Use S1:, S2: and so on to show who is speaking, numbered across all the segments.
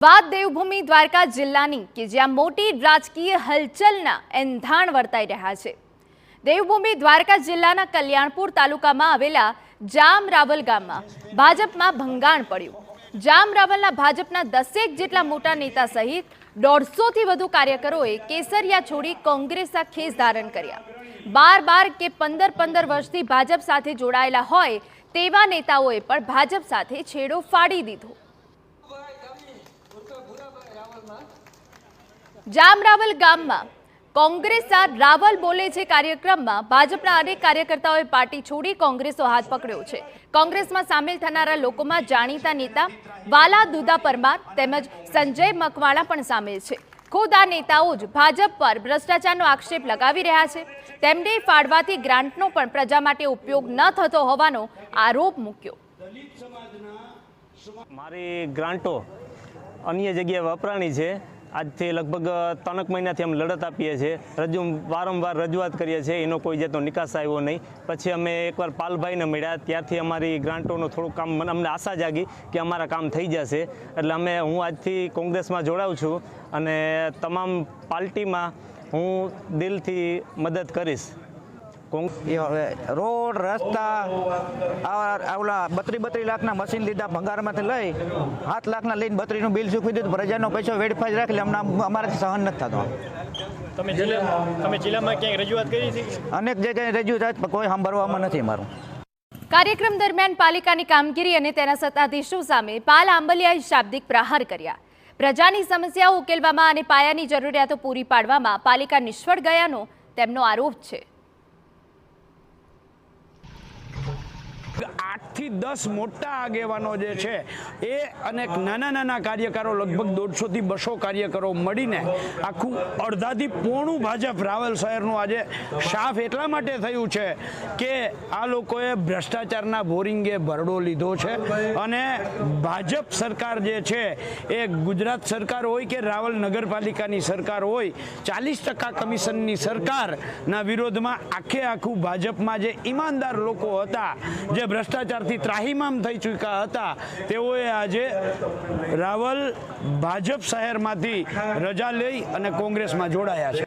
S1: વાત દેવભૂમિ દ્વારકા જિલ્લાની કે જ્યાં મોટી રાજકીય હલચલના એંધાણ વર્તાઈ રહ્યા છે। દેવભૂમિ દ્વારકા જિલ્લાના કલ્યાણપુર તાલુકામાં આવેલા જામરાવલ ગામમાં ભાજપમાં ભંગાણ પડ્યું। જામરાવલના ભાજપના 10 જેટલા મોટા નેતા સહિત 150 થી વધુ કાર્યકરોએ કેસરિયા છોડી કોંગ્રેસના ખેસ ધારણ કર્યા। 12 કે 15 વર્ષથી ભાજપ સાથે જોડાયેલા હોય તેવા નેતાઓએ પણ ભાજપ સાથે છેડો ફાડી દીધો। જામરાવલ ગામમાં કોંગ્રેસના રાવલ બોલે છે કાર્યક્રમમાં ભાજપના અનેક કાર્યકર્તાઓએ પાર્ટી છોડી કોંગ્રેસનો હાથ પકડ્યો છે। કોંગ્રેસમાં સામેલ થનારા લોકોમાં જાણીતા નેતા વાલા દુદા પરમાર તેમજ સંજય મકવાણા પણ સામેલ છે। ખુદ આ નેતાઓ જ ભાજપ પર ભ્રષ્ટાચારનો આક્ષેપ લગાવી રહ્યા છે। તેમને ફાળવાથી ગ્રાન્ટનો પણ પ્રજા માટે ઉપયોગ ન થતો હોવાનો આરોપ મૂક્યો।
S2: મારી ગ્રાન્ટો અન્ય જગ્યાએ વપરાણી છે। આજથી લગભગ 3 મહિનાથી અમે લડત આપીએ છીએ, વારંવાર રજૂઆત કરીએ છીએ, એનો કોઈ જાતનો નિકાસ આવ્યો નહીં। પછી અમે એકવાર પાલભાઈને મળ્યા, ત્યારથી અમારી ગ્રાન્ટોનું થોડું કામ અમને આશા જાગી કે અમારા કામ થઈ જશે, એટલે હું આજથી કોંગ્રેસમાં જોડાઉં છું અને તમામ પાર્ટીમાં હું દિલથી મદદ કરીશ।
S3: રોડ રસ્તા આવલા 32 લાખના મશીન લીધા ભંગારમાંથી લઈ 7 લાખના લઈને 32નું બિલ ચૂકવી દીધું। પ્રજાનો પૈસો વેડફાઈ રાખી અમારાથી સહન નથી થતો।
S4: તમે જિલ્લામાં ક્યાંય રજૂઆત કરી હતી?
S3: અનેક જગ્યાએ રજૂઆત કોઈ સાંભળવામાં નથી મારું।
S1: કાર્યક્રમ દરમિયાન પાલિકાની કામગીરી અને તેના સત્તાધીશો સામે પાલ આંબલિયાએ શાબ્દિક પ્રહાર કર્યા। પ્રજાની સમસ્યાઓ ઉકેલવામાં અને પાયાની જરૂરિયાતો પૂરી પાડવામાં પાલિકા નિષ્ફળ ગયાનો તેમનો આરોપ છે।
S5: 8 થી 10 મોટા આગેવાનો જે છે એ અનેક નાના કાર્યકરો લગભગ 150 થી 200 કાર્યકરો મળીને આખું અડધાથી પોણું ભાજપ રાવલ શહેરનું આજે સાફ એટલા માટે થયું છે કે આ લોકોએ ભ્રષ્ટાચારના બોરિંગે ભરડો લીધો છે અને ભાજપ સરકાર જે છે એ ગુજરાત સરકાર હોય કે રાવલ નગરપાલિકાની સરકાર હોય 40% કમિશનની સરકારના વિરોધમાં આખું ભાજપમાં જે ઈમાનદાર લોકો હતા, જે ભ્રષ્ટાચારથી ત્રાહિમામ થઈ ચૂક્યા હતા, તેઓએ આજે રાવલ ભાજપ શહેરમાંથી રજા લઈ અને કોંગ્રેસમાં જોડાયા છે।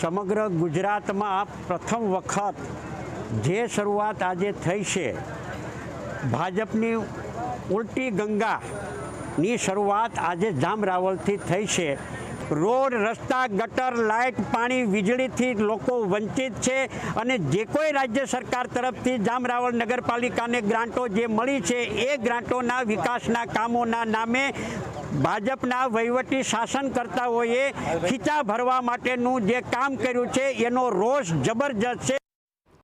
S6: સમગ્ર ગુજરાતમાં પ્રથમ વખત જે શરૂઆત આજે થઈ છે, ભાજપની ઉલટી ગંગાની શરૂઆત આજે જામરાવલથી થઈ છે। રોડ રસ્તા ગટર લાઇટ પાણી વીજળીથી લોકો વંચિત છે અને જે કોઈ રાજ્ય સરકાર તરફથી જામરાવલ નગરપાલિકાને ગ્રાન્ટો જે મળી છે એ ગ્રાન્ટોના વિકાસના કામોના નામે ભાજપના વહીવટી શાસનકર્તાઓએ ખીચા ભરવા માટેનું જે કામ કર્યું છે એનો રોષ જબરજસ્ત છે।